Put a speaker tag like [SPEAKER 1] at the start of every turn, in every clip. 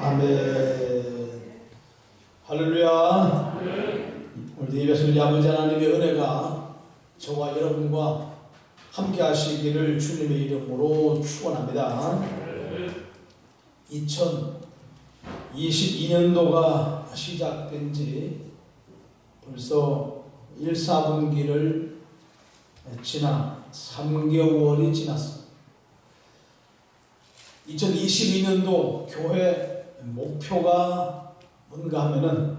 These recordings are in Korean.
[SPEAKER 1] 아멘. 할렐루야. 오늘도 예배에서 우리 아버지 하나님의 은혜가 저와 여러분과 함께 하시기를 주님의 이름으로 축원합니다. 2022년도가 시작된 지 벌써 1, 4분기를 지나 3개월이 지났습니다. 2022년도 교회 목표가 뭔가 하면은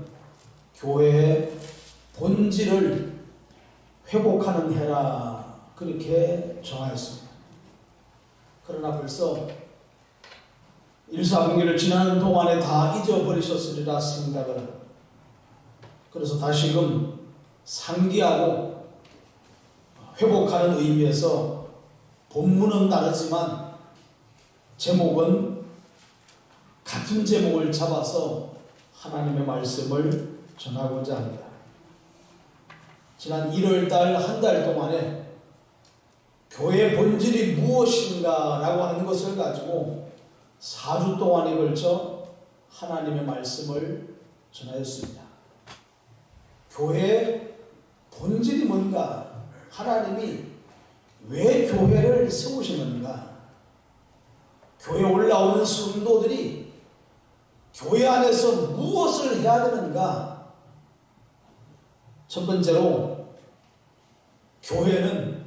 [SPEAKER 1] 교회의 본질을 회복하는 해라, 그렇게 정하였습니다. 그러나 벌써 1, 4분기를 지나는 동안에 다 잊어버리셨으리라 생각을 합니다. 그래서 다시금 상기하고 회복하는 의미에서 본문은 다르지만 제목은 같은 제목을 잡아서 하나님의 말씀을 전하고자 합니다. 지난 1월달 한 달 동안에 교회의 본질이 무엇인가 라고 하는 것을 가지고 4주 동안에 걸쳐 하나님의 말씀을 전하였습니다. 교회의 본질이 뭔가, 하나님이 왜 교회를 세우시는가, 교회에 올라오는 성도들이 교회 안에서 무엇을 해야 되는가. 첫 번째로 교회는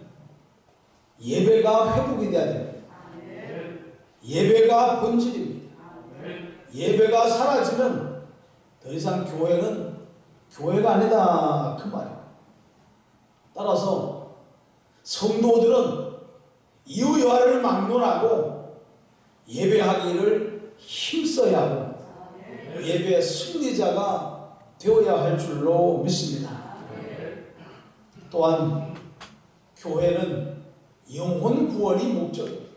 [SPEAKER 1] 예배가 회복이 되어야 됩니다. 예배가 본질입니다. 예배가 사라지면 더 이상 교회는 교회가 아니다, 그 말이에요. 따라서 성도들은 이유여하를 막론하고 예배하기를 힘써야 하고 예배의 승리자가 되어야 할 줄로 믿습니다. 또한 교회는 영혼 구원이 목적입니다.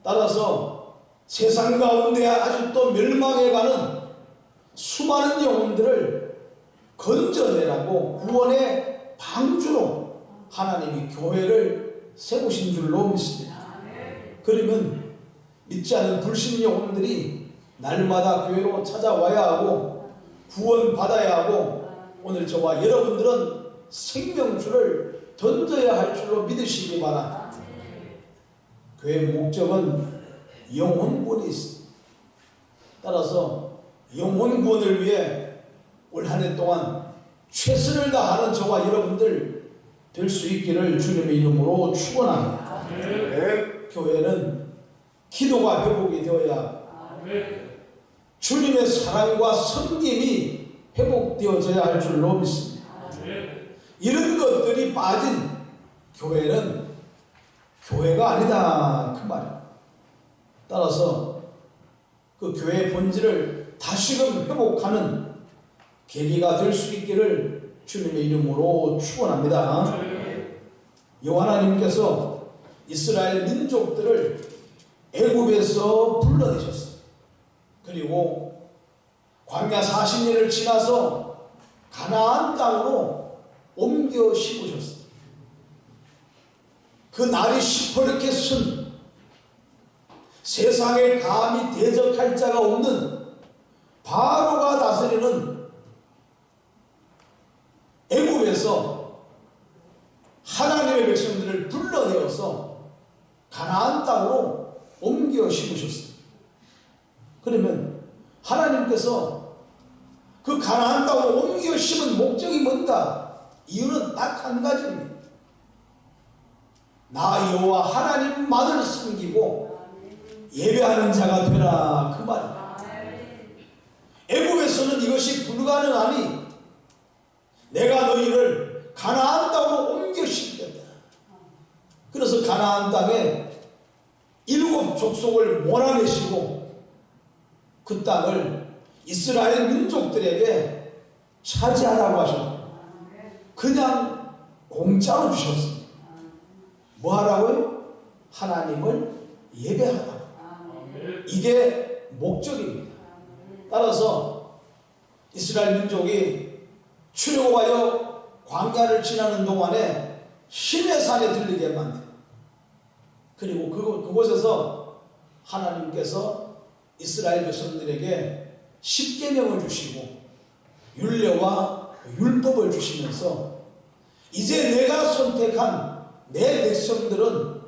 [SPEAKER 1] 따라서 세상 가운데 아직도 멸망해가는 수많은 영혼들을 건져내라고 구원의 방주로 하나님이 교회를 세우신 줄로 믿습니다. 그러면 믿지 않은 불신 영혼들이 날마다 교회로 찾아와야 하고 구원받아야 하고 오늘 저와 여러분들은 생명줄을 던져야 할 줄로 믿으시기 바랍니다. 교회의 목적은 영혼구원이 있습니다. 따라서 영혼구원을 위해 올 한 해 동안 최선을 다하는 저와 여러분들 될 수 있기를 주님의 이름으로 축원합니다. 교회는 기도가 회복이 되어야 하고 주님의 사랑과 섬김이 회복되어져야 할 줄로 믿습니다. 이런 것들이 빠진 교회는 교회가 아니다, 그 말입니다. 따라서 그 교회의 본질을 다시금 회복하는 계기가 될 수 있기를 주님의 이름으로 축원합니다. 여호와 하나님께서 이스라엘 민족들을 애굽에서 불러내셨어요. 그리고 광야 40년을 지나서 가나안 땅으로 옮겨 심으셨어요. 그 날이 시퍼렇게 쓴 세상에 감히 대적할 자가 없는 바로가 다스리는 애굽에서 하나님의 백성들을 불러내어서 가나안 땅으로 옮겨 심으셨어요. 그러면 하나님께서 그 가나안 땅으로 옮겨 심은 목적이 뭔가? 이유는 딱 한 가지입니다. 나 여호와 하나님만을 섬기고 예배하는 자가 되라, 그 말입니다. 애굽에서는 이것이 불가능하니 내가 너희를 가나안 땅으로 옮겨 심겠다. 그래서 가나안 땅에 7 족속을 몰아내시고 그 땅을 이스라엘 민족들에게 차지하라고 하셨습니다. 그냥 공짜로 주셨습니다. 뭐 하라고요? 하나님을 예배하라. 이게 목적입니다. 따라서 이스라엘 민족이 출애굽하여 광야를 지나는 동안에 시내산에 들리게 만듭니다. 그리고 그곳에서 하나님께서 이스라엘 백성들에게 십계명을 주시고 율례와 율법을 주시면서 이제 내가 선택한 내 백성들은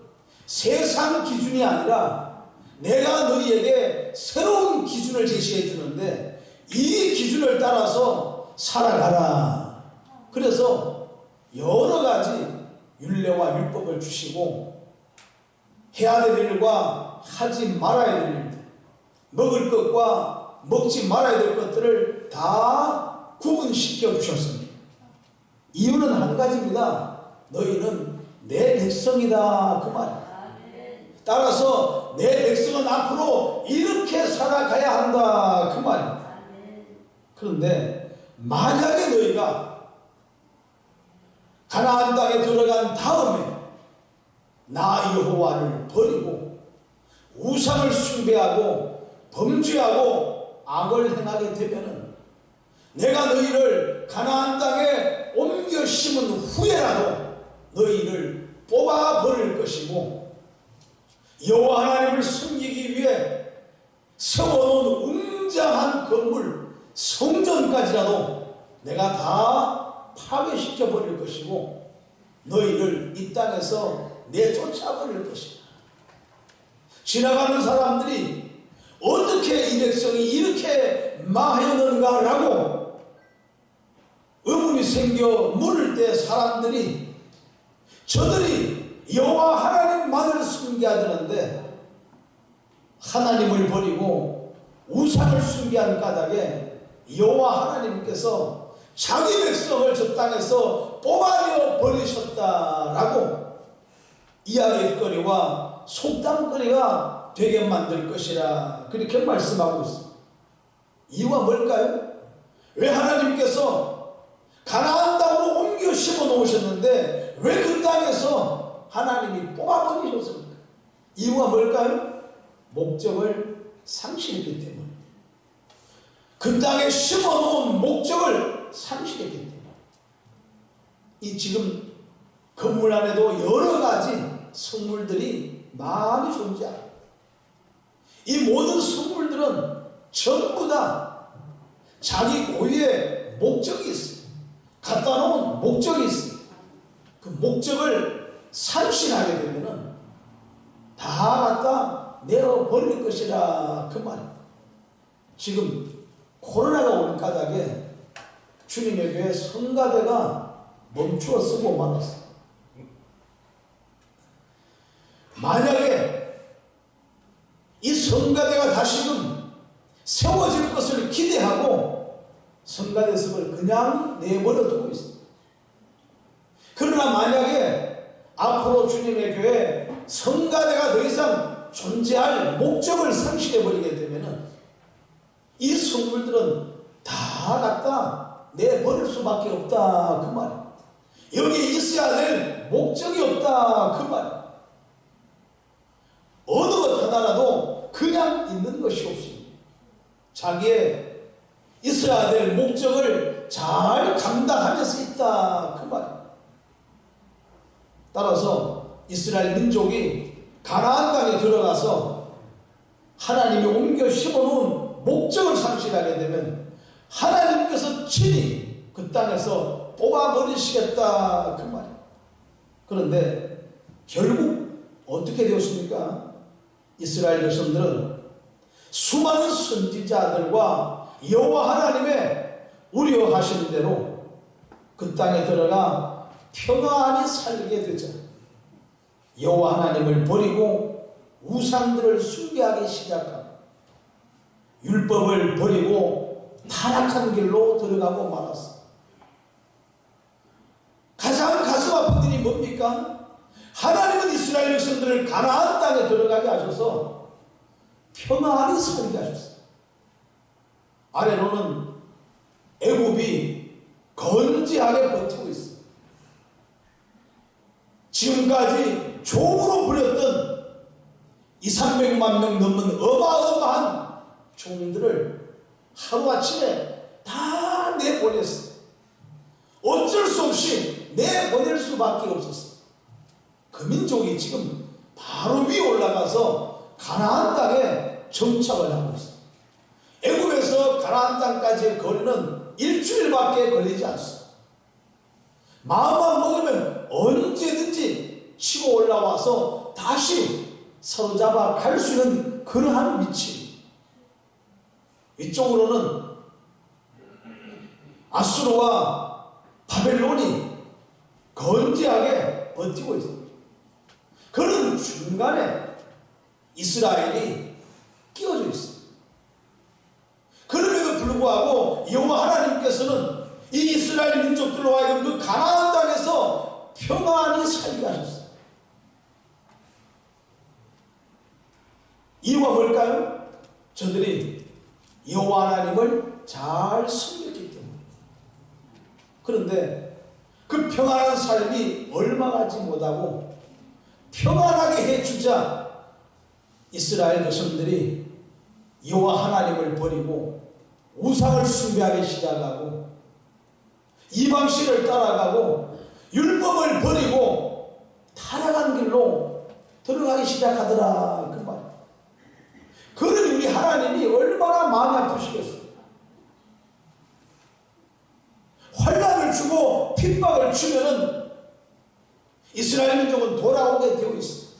[SPEAKER 1] 세상 기준이 아니라 내가 너희에게 새로운 기준을 제시해 주는데 이 기준을 따라서 살아가라. 그래서 여러 가지 율례와 율법을 주시고 해야 될 일과 하지 말아야 될 일, 먹을 것과 먹지 말아야 될 것들을 다 구분시켜 주셨습니다. 이유는 한 가지입니다. 너희는 내 백성이다 그 말이에요. 따라서 내 백성은 앞으로 이렇게 살아가야 한다 그 말이에요. 그런데 만약에 너희가 가나안 땅에 들어간 다음에 나 여호와를 버리고 우상을 숭배하고 범죄하고 악을 행하게 되면은 내가 너희를 가나안 땅에 옮겨 심은 후에라도 너희를 뽑아 버릴 것이고 여호와 하나님을 섬기기 위해 세워놓은 웅장한 건물 성전까지라도 내가 다 파괴시켜 버릴 것이고 너희를 이 땅에서 내쫓아 버릴 것이다. 지나가는 사람들이 어떻게 이 백성이 이렇게 망하였는가라고 의문이 생겨 물을 때 사람들이 저들이 여호와 하나님만을 숭배하더는데 하나님을 버리고 우상을 숭배한 까닭에 여호와 하나님께서 자기 백성을 저 땅에서 뽑아내어 버리셨다라고 이야기거리와 속담거리가 되게 만들 것이라 그렇게 말씀하고 있습니다. 이유가 뭘까요? 왜 하나님께서 가나안 땅으로 옮겨 심어 놓으셨는데 왜 그 땅에서 하나님이 뽑아버리셨습니까? 이유가 뭘까요? 목적을 상실했기 때문에. 그 땅에 심어 놓은 목적을 상실했기 때문에. 이 지금 건물 안에도 여러 가지 성물들이 많이 존재합니다. 이 모든 성물들은 전부 다 자기 고유의 목적이 있어요. 갖다 놓은 목적이 있어요. 그 목적을 상실하게 되면은 다 갖다 내어버릴 것이라 그 말입니다. 지금 코로나가 오는 까닭에 주님의 교회 성가대가 멈추어 쓰고 말았어요. 만약에 이 성가대가 다시금 세워질 것을 기대하고 성가대석을 그냥 내버려 두고 있습니다. 그러나 만약에 앞으로 주님의 교회 성가대가 더 이상 존재할 목적을 상실해버리게 되면 이 성물들은 다 갖다 내버릴 수밖에 없다 그 말입니다. 여기에 있어야 될 목적이 없다 그 말입니다. 어느 것 하나라도 그냥 있는 것이 없습니다. 자기의 있어야 될 목적을 잘 감당하면서 있다 그 말입니다. 따라서 이스라엘 민족이 가나안 땅에 들어가서 하나님이 옮겨 심어놓은 목적을 상실하게 되면 하나님께서 친히 그 땅에서 뽑아버리시겠다 그 말입니다. 그런데 결국 어떻게 되었습니까? 이스라엘 백성들은 수많은 선지자들과 여호와 하나님의 우려하시는 대로 그 땅에 들어가 평안히 살게 되자 여호와 하나님을 버리고 우상들을 숭배하기 시작하고 율법을 버리고 타락한 길로 들어가고 말았어. 가장 가슴 아픈 일이 뭡니까? 하나님은 이스라엘 백성들을 가나안 땅에 들어가게 하셔서 평안히 살게 하셨어요. 아래로는 애굽이 건재하게 버티고 있어요. 지금까지 종으로 부렸던 200~300만 명 넘는 어마어마한 종들을 하루아침에 다 내보냈어요. 어쩔 수 없이 내보낼 수밖에 없었어요. 그 민족이 지금 바로 위에 올라가서 가나안 땅에 정착을 하고 있습니다. 애굽에서 가나안 땅까지의 거리는 일주일밖에 걸리지 않습니다. 마음만 먹으면 언제든지 치고 올라와서 다시 사로잡아 갈 수 있는 그러한 위치. 이쪽으로는 아수르와 바벨론이 건재하게 버티고 있습니다. 그런 중간에 이스라엘이 끼어져 있습니다. 그럼에도 불구하고 여호와 하나님께서는 이 이스라엘 민족들로 하여금 그 가나안 땅에서 평안히 살게 하셨어요. 이유가 뭘까요? 저들이 여호와 하나님을 잘 섬겼기 때문에. 그런데 그 평안한 삶이 얼마 가지 못하고 평안하게 해주자 이스라엘 백성들이 여호와 하나님을 버리고 우상을 숭배하기 시작하고 이방신을 따라가고 율법을 버리고 타락한 길로 들어가기 시작하더라 그 말. 그러니 우리 하나님이 얼마나 마음이 아프시겠어요. 환난을 주고 핍박을 주면은 이스라엘 민족은 돌아오게 되어 있습니다.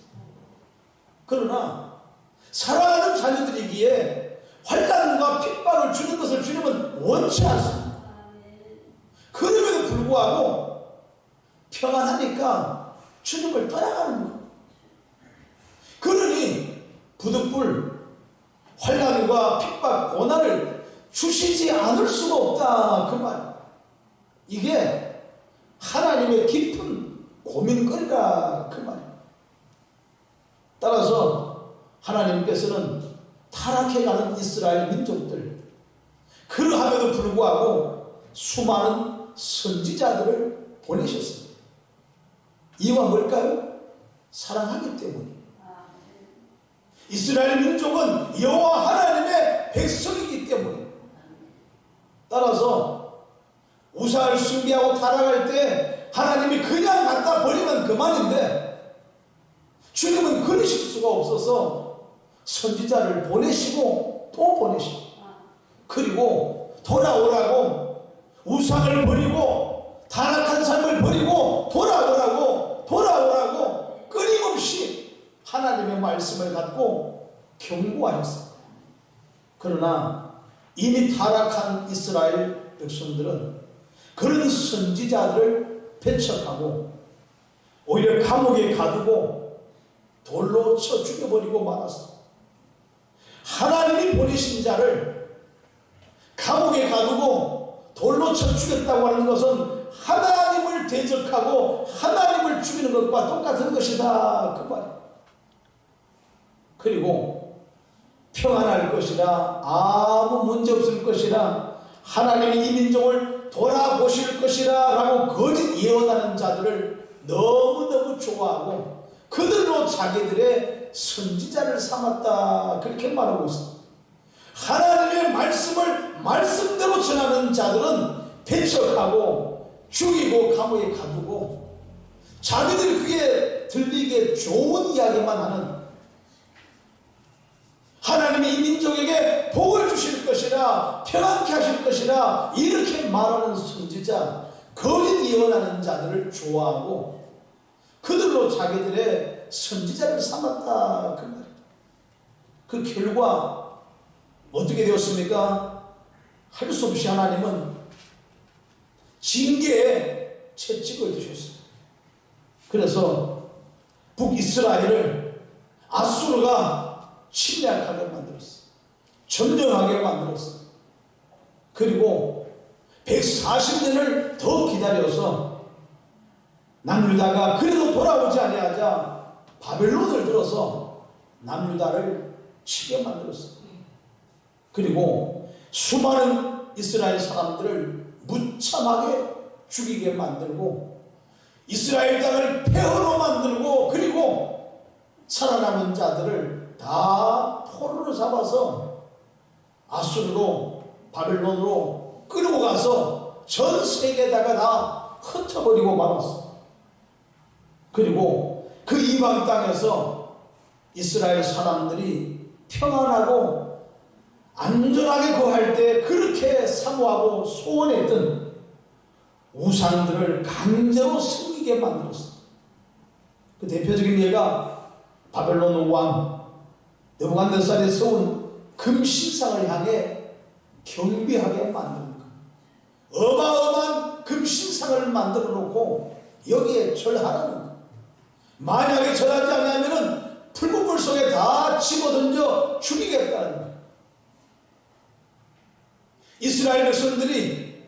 [SPEAKER 1] 그러나 사랑하는 자녀들이기에 환난과 핍박을 주는 것을 주님은 원치 않습니다. 그럼에도 불구하고 평안하니까 주님을 떠나가는 거예요. 그러니 부득불 환난과 핍박, 고난을 주시지 않을 수가 없다 그 말. 이게 하나님의 깊은 고민거리라 그 말. 따라서 하나님께서는 타락해가는 이스라엘 민족들, 그러함에도 불구하고 수많은 선지자들을 보내셨습니다. 이유가 뭘까요? 사랑하기 때문에. 이스라엘 민족은 여호와 하나님의 백성이기 때문에. 따라서 우상을 숭배하고 타락할 때 하나님이 그냥 갖다 버리면 그만인데 주님은 그러실 수가 없어서 선지자를 보내시고 또 보내시고 그리고 돌아오라고 우상을 버리고 타락한 삶을 버리고 돌아오라고 끊임없이 하나님의 말씀을 갖고 경고하셨습니다. 그러나 이미 타락한 이스라엘 백성들은 그런 선지자들을 배척하고 오히려 감옥에 가두고 돌로 쳐 죽여버리고 말았습니다. 하나님이 보내신 자를 감옥에 가두고 돌로 쳐 죽였다고 하는 것은 하나님을 대적하고 하나님을 죽이는 것과 똑같은 것이다 그 말이에요. 그리고 평안할 것이라, 아무 문제 없을 것이라, 하나님이 이 민족을 돌아보실 것이라 라고 거짓 예언하는 자들을 너무너무 좋아하고 그들로 자기들의 선지자를 삼았다 그렇게 말하고 있습니다. 하나님의 말씀을 말씀대로 전하는 자들은 배척하고 죽이고 감옥에 가두고 자기들이 그게 들리기에 좋은 이야기만 하는, 하나님이 이 민족에게 복을 주실 것이라, 평안케 하실 것이라 이렇게 말하는 선지자, 거짓 예언하는 자들을 좋아하고 그들로 자기들의 선지자를 삼았다 그 말이에요. 그 결과 어떻게 되었습니까? 할 수 없이 하나님은 징계에 채찍을 드셨어요. 그래서 북이스라엘을 아수르가 침략하게 만들었어요. 전쟁하게 만들었어요. 그리고 140년을 더 기다려서 남유다가 그래도 돌아오지 아니하자 바벨론을 들어서 남유다를 치게 만들었어요. 그리고 수많은 이스라엘 사람들을 무참하게 죽이게 만들고 이스라엘 땅을 폐허로 만들고 그리고 살아남은 자들을 다 포로로 잡아서 아수르로 바벨론으로 끌고 가서 전 세계에다가 다 흩어버리고 말았어. 그리고 그 이방 땅에서 이스라엘 사람들이 평안하고 안전하게 거할 때 그렇게 사모하고 소원했던 우상들을 강제로 섬기게 만들었어. 그 대표적인 예가 바벨론 왕 느부갓네살이 세운 금신상을 향해 경비하게 만드는 것. 어마어마한 금신상을 만들어 놓고 여기에 절하라는 것. 만약에 절하지 않으면 풀무불 속에 다 집어던져 죽이겠다는 것. 이스라엘 백성들이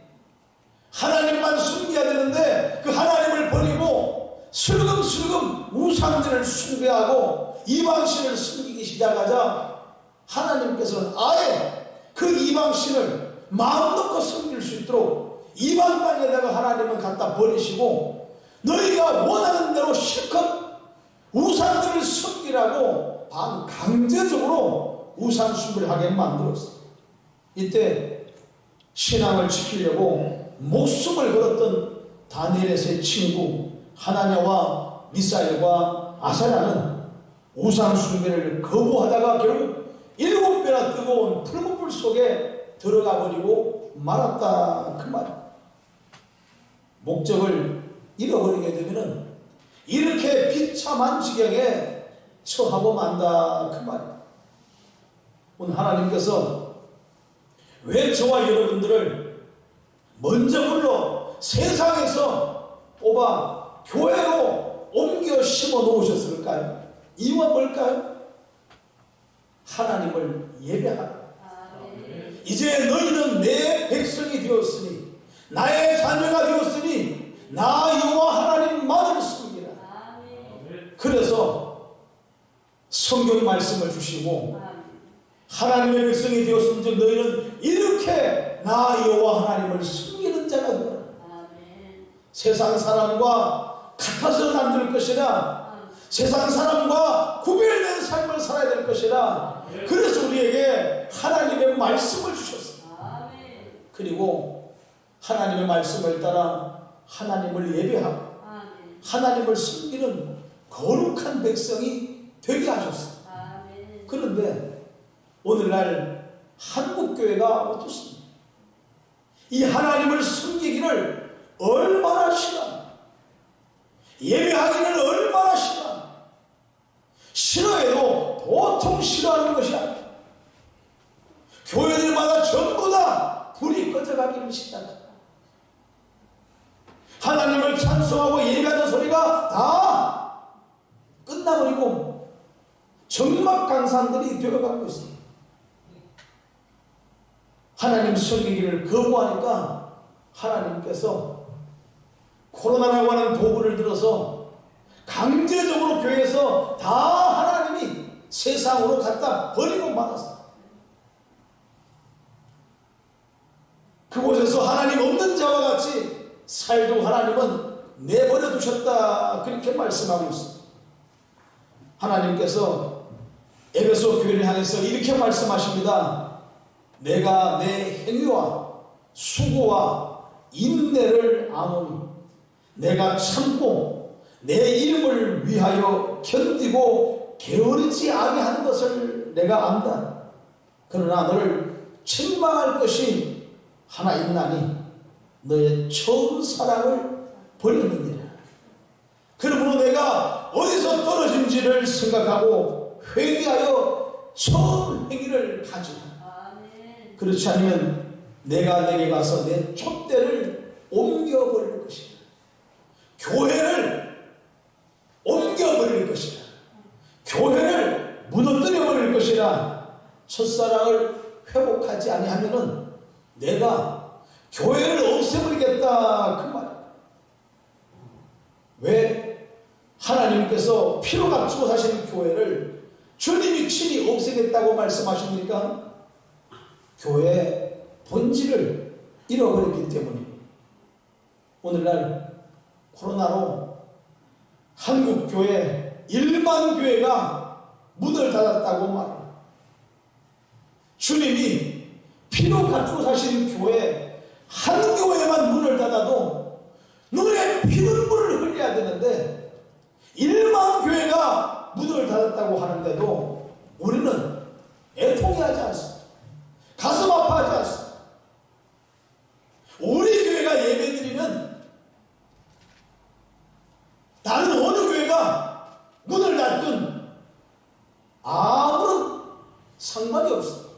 [SPEAKER 1] 하나님만 숨겨야 되는데 그 하나님을 버리고 슬금슬금 우상들을 숭배하고 이방신을 숨기기 시작하자 하나님께서는 아예 그 이방신을 마음 놓고 숨길 수 있도록 이방 땅에다가 하나님은 갖다 버리시고 너희가 원하는 대로 실컷 우상들을 숨기라고 강제적으로 우상 숭배를 하게 만들었어. 이때 신앙을 지키려고 목숨을 걸었던 다니엘의 세 친구 하나냐와 미사엘과 아사랴는 우상 숭배를 거부하다가 결국 7배나 뜨거운 풀무불 속에 들어가 버리고 말았다 그 말이야. 목적을 잃어버리게 되면은 이렇게 비참한 지경에 처하고 만다 그 말이야. 오늘 하나님께서 왜 저와 여러분들을 먼저 불러 세상에서 뽑아 교회로 옮겨 심어 놓으셨을까요? 이유가 뭘까요? 하나님을 예배하라. 이제 너희는 내 백성이 되었으니 나의 자녀가 되었으니 나 여호와 하나님만을 섬기라. 그래서 성경 말씀을 주시고 하나님의 백성이 되었음즉 너희는 이렇게 나 여호와 하나님을 섬기는 자가 되라. 세상 사람과 같아서는 안 될 것이라 세상 사람과 구별된 삶을 살아야 될 것이라 그래서 우리에게 하나님의 말씀을 주셨습니다. 그리고 하나님의 말씀을 따라 하나님을 예배하고 하나님을 섬기는 거룩한 백성이 되게 하셨습니다. 그런데 오늘날 한국교회가 어떻습니까? 이 하나님을 섬기기를 얼마나 싫어합니까? 예배하기를 얼마나 싫어합니까? 싫어해도 도통 싫어하는 것이 아니라 교회들마다 전부 다 불이 꺼져가기를 시작합니다. 하나님을 찬송하고 예배하는 소리가 다 끝나버리고 정막강산들이 되어가고 있습니다. 하나님 섬기기를 거부하니까 하나님께서 코로나라고 하는 도구를 들어서 강제적으로 교회에서 다 하나님이 세상으로 갖다 버리고 말았어요. 그곳에서 하나님 없는 자와 같이 살도 하나님은 내버려 두셨다 그렇게 말씀하고 있습니다. 하나님께서 에베소 교회를 향해서 이렇게 말씀하십니다. 내가 내 행위와 수고와 인내를 아노니 내가 참고 내 이름을 위하여 견디고 게으르지 아니하는 것을 내가 안다. 그러나 너를 책망할 것이 하나 있나니 너의 처음 사랑을 버렸느니라. 그러므로 내가 어디서 떨어진지를 생각하고 회개하여 처음 행위를 가지라. 그렇지 않으면 내가 내게 가서 내 촛대를 옮겨버릴 것이다. 교회를 옮겨버릴 것이다. 교회를 무너뜨려버릴 것이다. 첫사랑을 회복하지 아니하면은 내가 교회를 없애버리겠다 그 말이야. 왜 하나님께서 피로 갖추고 사시는 교회를 주님이 친히 없애겠다고 말씀하십니까? 교회의 본질을 잃어버렸기 때문입니다. 오늘날 코로나로 한국 교회 1만 교회가 문을 닫았다고 말합니다. 주님이 피로 갖추고 사시는 교회 한 교회만 문을 닫아도 눈에 피눈물을 흘려야 되는데 1만 교회가 문을 닫았다고 있다고 하는데도 우리는 애통해하지 않습니다. 가슴 아파하지 않습니다. 우리 교회가 예배드리면 다른 어느 교회가 문을 닫든 아무런 상관이 없습니다.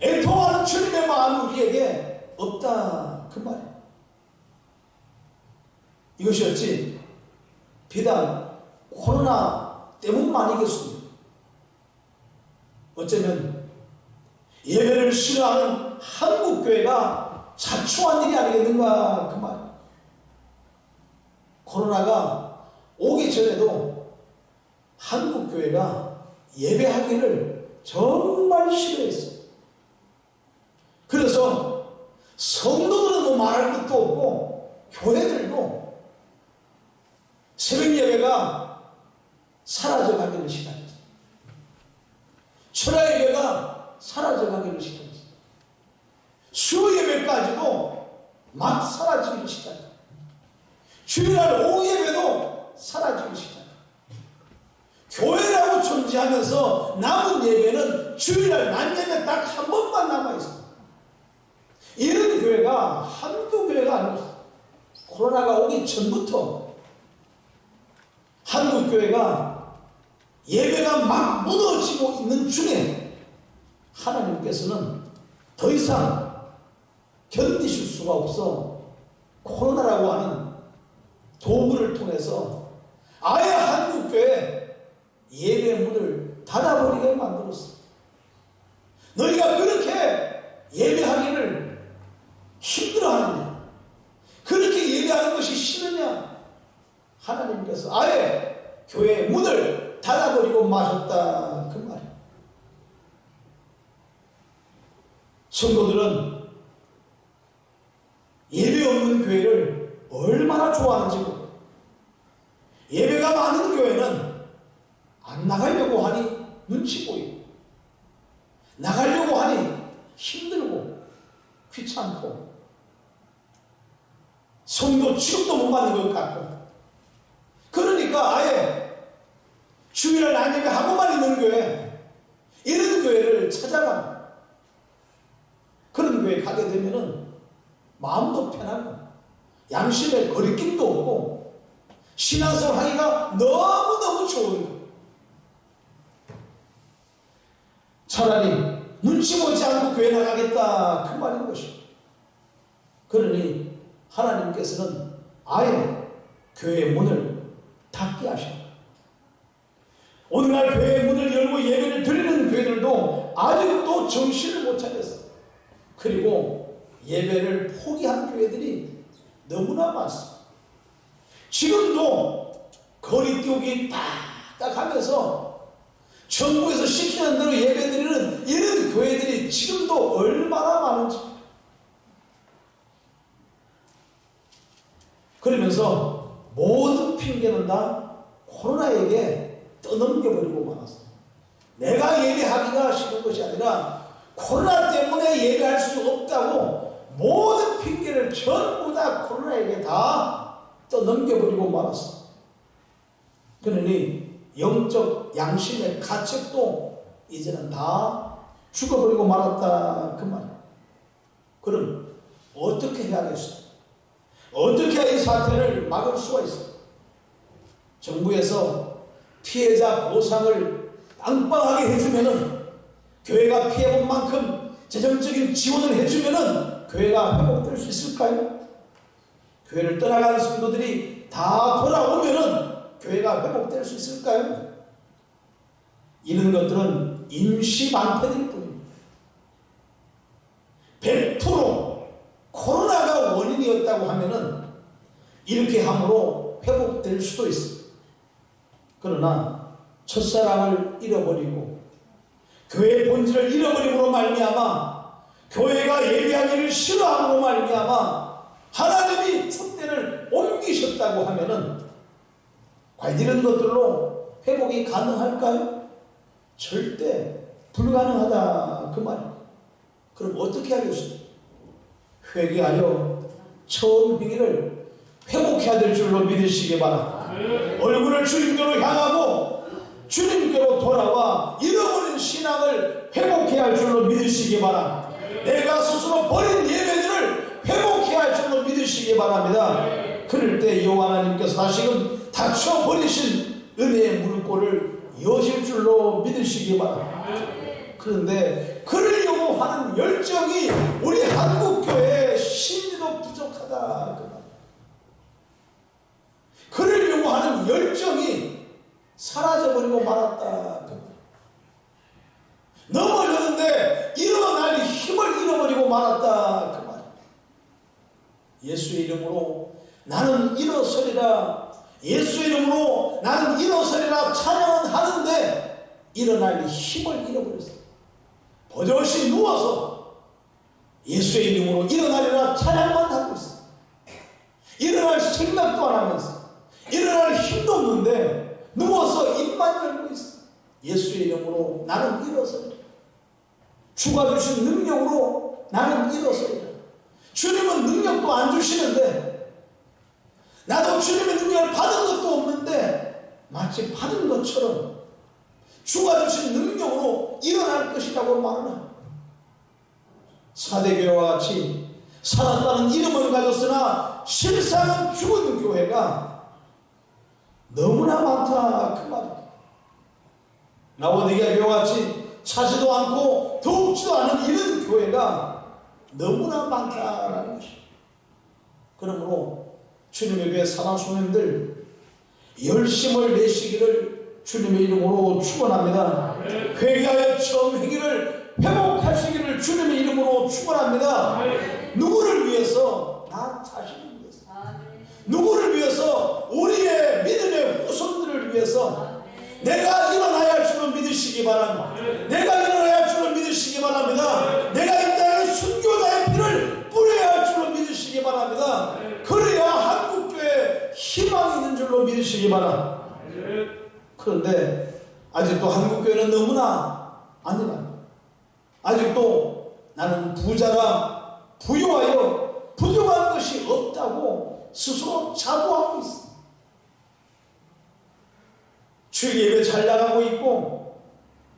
[SPEAKER 1] 애통하는 주님의 마음이 우리에게 없다 그 말이에요. 이것이 어찌 비단 코로나 때문만이겠습니까? 어쩌면 예배를 싫어하는 한국교회가 자초한 일이 아니겠는가 그 말이에요. 코로나가 오기 전에도 한국교회가 예배하기를 정말 싫어했어요. 그래서 성도들은 뭐 말할 것도 없고 교회들도 새벽 예배가 사라져가기를 시작했어요. 철야 예배가 사라져가기를 시작했어요. 수요 예배까지도 막 사라지기 시작해요. 주일날 오후 예배도 사라지기 시작해요. 교회라고 존재하면서 남은 예배는 주일날 낮 예배 딱 한 번만 남아있어요. 이런 교회가 한두 교회가 아니었어요. 코로나가 오기 전부터 한국 교회가 예배가 막 무너지고 있는 중에 하나님께서는 더 이상 견디실 수가 없어 코로나라고 하는 도구를 통해서 아예 한국교회 예배 문을 닫아버리게 만들었어. 너희가 그렇게 예배하기를 힘들어하느냐? 그렇게 예배하는 것이 싫으냐? 하나님께서 아예 교회의 문을 닫아버리고 마셨다 그 말이에요. 성도들은 예배 없는 교회를 얼마나 좋아하는지 모르고, 예배가 많은 교회는 안 나가려고 하니 눈치 보이고, 나가려고 하니 힘들고 귀찮고 성도 취급도 못 받는 것 같고, 그러니까 아예 주일날 낮 예배 하고만 있는 교회, 이런 교회를 찾아갑니다. 그런 교회 가게 되면은 마음도 편하고 양심에 거리낌도 없고 신앙생활 하기가 너무너무 좋은 거예요. 차라리 눈치 보지 않고 교회 나가겠다 그 말인 것이죠. 그러니 하나님께서는 아예 교회의 문을 닫게 하십니다. 오늘날 교회의 문을 열고 예배를 드리는 교회들도 아직도 정신을 못 차렸어요. 그리고 예배를 포기한 교회들이 너무나 많습니다. 지금도 거리 띄우기 딱딱 하면서 정부에서 시키는 대로 예배드리는 이런 교회들이 지금도 얼마나 많은지. 그러면서 모든 핑계는 다 코로나에게 떠넘겨버리고 말았어요. 내가 예배하기가 싫은 것이 아니라 코로나 때문에 예배할 수 없다고 모든 핑계를 전부 다 코로나에게 다 떠넘겨버리고 말았어요. 그러니 영적 양심의 가책도 이제는 다 죽어버리고 말았다 그 말이에요. 그럼 어떻게 해야겠어요? 어떻게 해야 이 사태를 막을 수가 있어요? 정부에서 피해자 보상을 빵빵하게 해주면은, 교회가 피해본 만큼 재정적인 지원을 해주면은 교회가 회복될 수 있을까요? 교회를 떠나가는 성도들이 다 돌아오면은 교회가 회복될 수 있을까요? 이런 것들은 임시방패일 뿐입니다. 100% 코로나가 원인이었다고 하면은 이렇게 함으로 회복될 수도 있습니다. 그러나 첫사랑을 잃어버리고 교회의 본질을 잃어버림으로 말미암아, 교회가 예배하기를 싫어함으로 말미암아 하나님이 촛대를 옮기셨다고 하면은 과연 이런 것들로 회복이 가능할까요? 절대 불가능하다 그 말입니다. 그럼 어떻게 하겠습니까? 회개하여 처음 행위를 회복해야 될 줄로 믿으시기 바랍니다. 얼굴을 주님께로 향하고 주님께로 돌아와 잃어버린 신앙을 회복해야 할 줄로 믿으시기 바랍니다. 내가 스스로 버린 예배들을 회복해야 할 줄로 믿으시기 바랍니다. 그럴 때 여호와 하나님께서 다시금 닫혀버리신 은혜의 물꼬를 여실 줄로 믿으시기 바랍니다. 그런데 그러려고 하는 열정이 우리 한국교회의 심리도 부족하다. 그러려고 하는 열정이 사라져버리고 말았다. 넘어졌는데 일어날 힘을 잃어버리고 말았다. 그 말. 예수의 이름으로 나는 일어서리라. 예수의 이름으로 나는 일어서리라 찬양은 하는데 일어날 힘을 잃어버렸어. 버젓이 누워서 예수의 이름으로 일어나리라 찬양만 하고 있어. 일어날 생각도 안 하면서 일어날 힘도 없는데 누워서 입만 열고 있어. 예수의 이름으로 나는 일어서리라. 주가 주신 능력으로 나는 일어서리라. 주님은 능력도 안 주시는데 나도 주님의 능력을 받은 것도 없는데 마치 받은 것처럼 주가 주신 능력으로 일어날 것이라고 말하나. 사대교회와 같이 살았다는 이름을 가졌으나 실상은 죽은 교회가 너무나 많다. 그 말이야. 라오디게아 교회와 같이 차지도 않고 더욱지도 않은 이런 교회가 너무나 많다라는 것이야. 그러므로 주님의 교회 사랑소년들 열심을 내시기를 주님의 이름으로 축원합니다. 회개하여 처음 행위를 회복하시기를 주님의 이름으로 축원합니다. 누구를 위해서? 나 자신을 위해서. 누구를 위해서? 우리의 믿음의 후손들을 위해서. 내가 일어나야 할 줄로 믿으시기 바랍니다. 내가 일어나야 할 줄로 믿으시기 바랍니다. 내가 이 땅에 순교자의 피를 뿌려야 할 줄로 믿으시기 바랍니다. 그래야 한국교회에 희망이 있는 줄로 믿으시기 바랍니다. 그런데 아직도 한국교회는 너무나 아니라 아직도 나는 부자라 부유하여 부족한 것이 없다고 스스로 자부하고 있어. 주일예배 잘 나가고 있고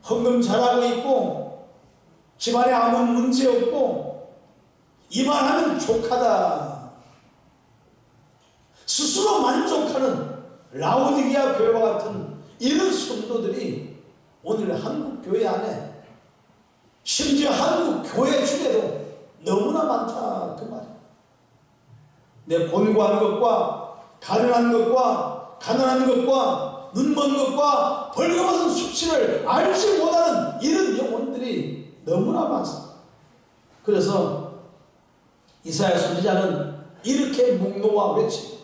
[SPEAKER 1] 헌금 잘하고 있고 집안에 아무 문제 없고 이만하면 족하다. 스스로 만족하는 라오디게아 교회와 같은 이런 성도들이 오늘 한국 교회 안에 심지어 한국 교회 중에도 너무나 많다. 그 말이야. 내 곤고한 것과 가련한 것과 가난한 것과 눈먼 것과 벌거벗은 수치를 알지 못하는 이런 영혼들이 너무나 많습니다. 그래서 이사야 선지자는 이렇게 목놓아 외치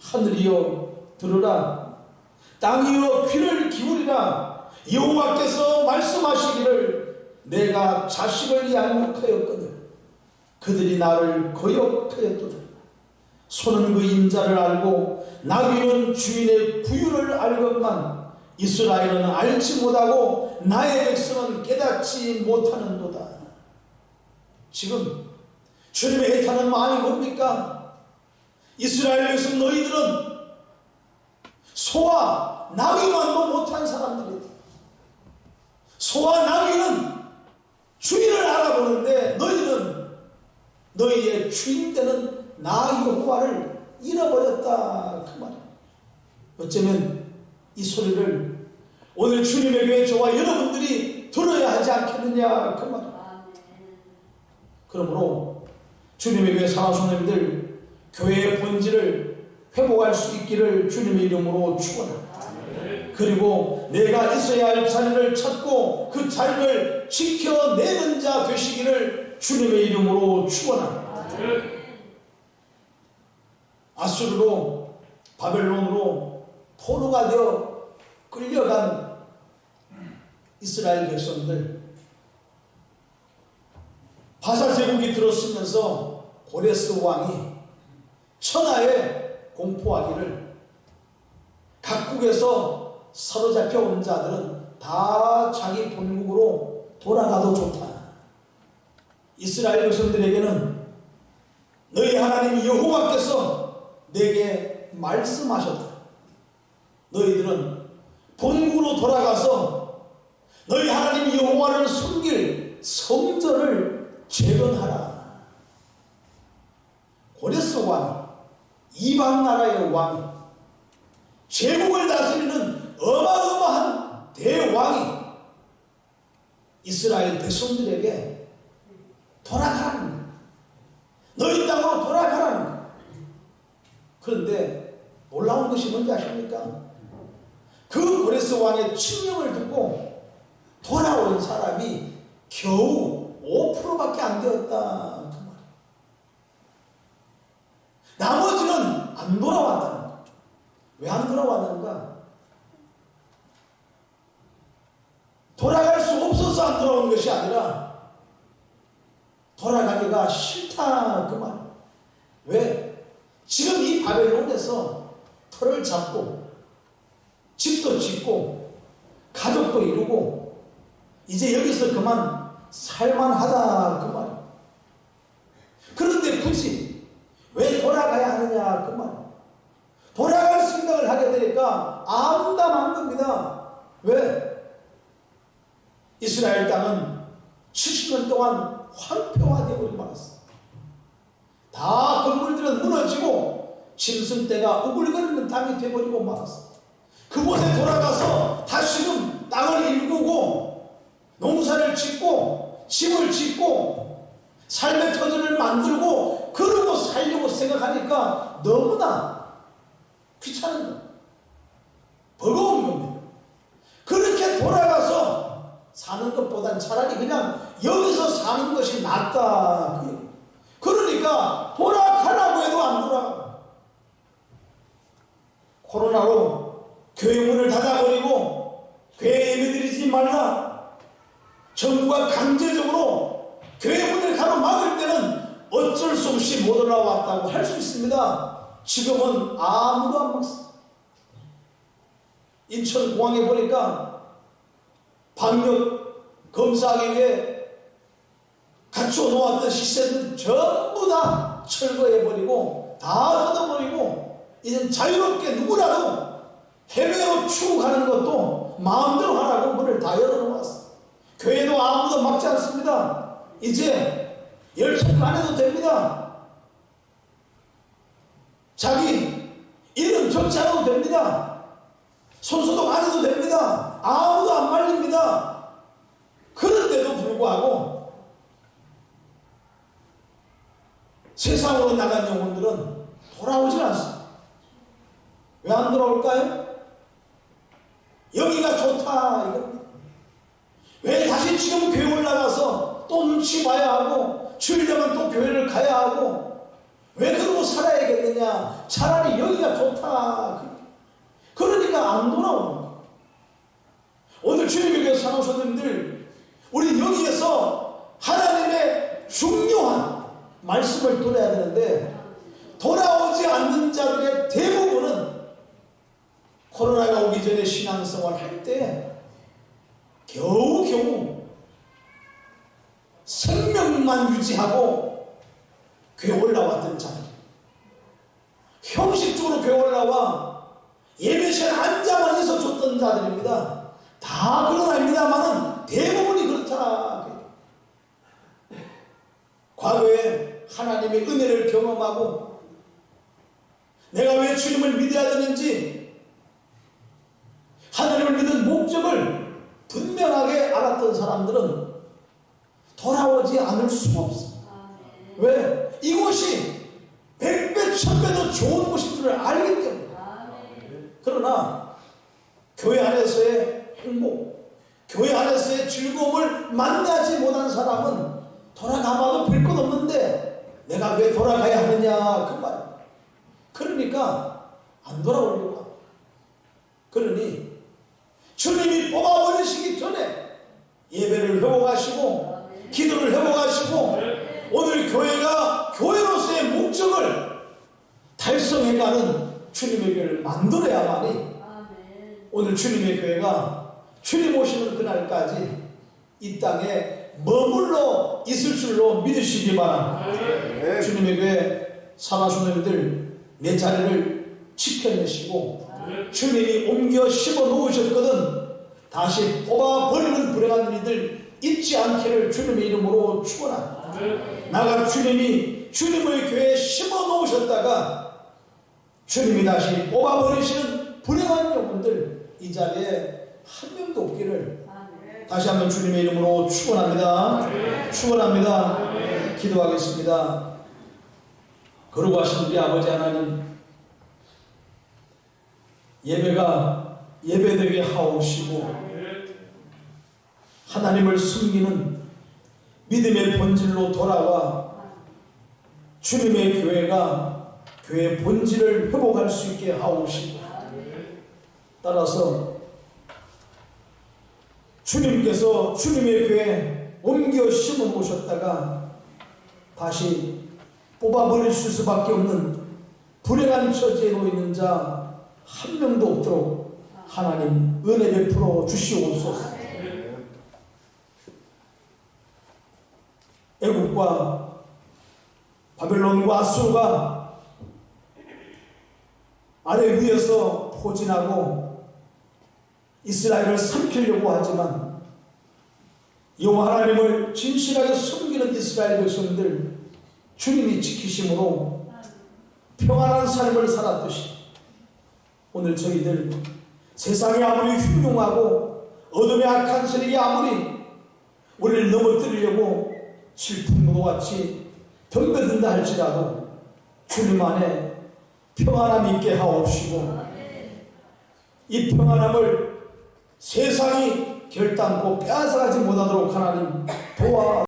[SPEAKER 1] 하늘이여 들으라 땅이여 귀를 기울이라 여호와께서 말씀하시기를 내가 자식을 양육하였거늘 그들이 나를 거역하였도다. 소는 그 임자를 알고 나귀는 주인의 구유를 알건만 이스라엘은 알지 못하고 나의 백성은 깨닫지 못하는도다. 지금 주님의 애타는 마음이 뭡니까? 이스라엘 백성 너희들은 소와 나귀만도 못한 사람들이다. 소와 나귀는 주인을 알아보는데 너희는 너희의 주인 되는 나 여호와를 잃어버렸다. 그 말이야. 어쩌면 이 소리를 오늘 주님의 교회 저와 여러분들이 들어야 하지 않겠느냐. 그 말이야. 그러므로 주님의 교회 사랑하는 교회의 본질을 회복할 수 있기를 주님의 이름으로 축원합니다. 그리고 내가 있어야 할 자리를 찾고 그 자리를 지켜내는 자 되시기를 주님의 이름으로 축원합니다. 아수르로 바벨론으로 포로가 되어 끌려간 이스라엘 백성들 바사 제국이 들어서면서 고레스 왕이 천하에 공포하기를 각국에서 사로잡혀 온 자들은 다 자기 본국으로 돌아가도 좋다. 이스라엘 백성들에게는 너희 하나님 여호와께서 내게 말씀하셨다. 너희들은 본국으로 돌아가서 너희 하나님 여호와를 섬길 성전을 재건하라. 고레스 왕이, 이방 나라의 왕이, 제국을 다스리는 어마어마한 대왕이 이스라엘 백성들에게 돌아가라는 거예요. 너희 땅으로 돌아가라는 거예요. 그런데 놀라운 것이 뭔지 아십니까? 그 고레스 왕의 칙령을 듣고 돌아온 사람이 겨우 5%밖에 안 되었다. 그 말이에요. 나머지는 안 돌아왔다는 거예요. 왜 안 돌아왔는가? 돌아갈 수 없어서 안 돌아온 것이 아니라 돌아가기가 싫다. 그 말이에요. 왜? 지금 이 바벨론에서 터를 잡고 집도 짓고 가족도 이루고 이제 여기서 그만 살만하다. 그 말이에요. 그런데 굳이 왜 돌아가야 하느냐. 그 말이에요. 돌아갈 생각을 하게 되니까 암담한 겁니다. 왜? 이스라엘 땅은 70년 동안 황폐화되어버리고 말았어. 다 건물들은 무너지고 짐승떼가 우글거리는 땅이 되어버리고 말았어. 그곳에 돌아가서 다시금 땅을 일구고 농사를 짓고 집을 짓고 삶의 터전을 만들고 그러고 살려고 생각하니까 너무나 귀찮은 거예요. 버거운 겁니다. 그렇게 돌아가서 사는 것보단 차라리 그냥 여기서 사는 것이 낫다. 그러니까 돌아가라고 해도 안 돌아가. 코로나로 교회 문을 닫아버리고 교회 예배드리지 말라. 정부가 강제적으로 교회 문을 가로막을 때는 어쩔 수 없이 못 올라왔다고 할 수 있습니다. 지금은 아무도 안 막습니다. 인천공항에 보니까 방역 검사하기 위해 갖춰 놓았던 시설들 전부 다 철거해버리고 다 뜯어버리고 이젠 자유롭게 누구라도 해외로 출국하는 것도 마음대로 하라고 문을 다 열어놓았어. 교회도 아무도 막지 않습니다. 이제 열척 안 해도 됩니다. 자기 이름 적지 않아도 됩니다. 손소독 안 해도 됩니다. 아무도 안 말립니다. 그런데도 불구하고 세상으로 나간 영혼들은 돌아오질 않습니다. 왜 안 돌아올까요? 여기가 좋다 이겁니다. 왜 다시 지금 교회 올라가서 또 눈치 봐야 하고 주일되면 또 교회를 가야 하고 왜 그러고 살아야겠느냐. 차라리 여기가 좋다. 그러니까 안 돌아오는 거예요. 오늘 주일교회 사모님들 우리 여기에서 하나님의 중요한 말씀을 들어야 되는데 돌아오지 않는 자들의 대부분은 코로나가 오기 전에 신앙생활 할 때 겨우겨우 생명만 유지하고 교회 올라왔던 자들, 형식적으로 교회 올라와 예배 시간에 앉아만 있어줬던 자들입니다. 다 그런 아닙니다만은 대부분이 그렇다. 과거에 하나님의 은혜를 경험하고 내가 왜 주님을 믿어야 되는지 하나님을 믿는 목적을 분명하게 알았던 사람들은 돌아오지 않을 수가 없어. 왜? 이곳이 100배, 1000배 더 좋은 곳인 줄 알기 때문에. 그러나 교회 안에서의 행복, 교회 안에서의 즐거움을 만나지 못한 사람은 돌아가봐도 별 것 없는데 내가 왜 돌아가야 하느냐 그 말이에요. 그러니까 안 돌아오려고 합니다. 그러니 주님이 뽑아버리시기 전에 예배를 회복하시고 기도를 회복하시고 오늘 교회가 교회로서의 목적을 달성해가는 주님의 교회를 만들어야만이 오늘 주님의 교회가 주님 오시는 그날까지 이 땅에 머물러 있을 줄로 믿으시기 바랍니다. 주님의 교회 사랑하시는 분들 내 자리를 지켜내시고 주님이 옮겨 심어 놓으셨거든 다시 뽑아 버리는 불행한 일들 있지 않기를 주님의 이름으로 축원합니다. 나가 주님이 주님의 교회에 심어 놓으셨다가 주님이 다시 뽑아 버리시는 불행한 영혼들 이 자리에 한 명도 없기를 다시 한번 주님의 이름으로 축원합니다. 축원합니다. 기도하겠습니다. 거룩하신 우리 아버지 하나님, 예배가 예배되게 하옵시고 하나님을 숨기는 믿음의 본질로 돌아와 주님의 교회가 교회의 본질을 회복할 수 있게 하옵시고 따라서 주님께서 주님의 교회에 옮겨 심어 놓으셨다가 다시 뽑아버릴 수밖에 없는 불행한 처지에 놓이는 자 한 명도 없도록 하나님 은혜 베풀어 주시옵소서. 애국과 바벨론과 아수르가 아래 위에서 포진하고 이스라엘을 삼키려고 하지만 여호와 하나님을 진실하게 섬기는 이스라엘 백성들 주님이 지키심으로 평안한 삶을 살았듯이 오늘 저희들 세상이 아무리 흉흉하고 어둠의 악한 세력이 아무리 우리를 넘어뜨리려고 질풍노도 같이 덤벼든다 할지라도 주님 안에 평안함 있게 하옵시고 이 평안함을 세상이 결단코 빼앗아가지 못하도록 하나님 도와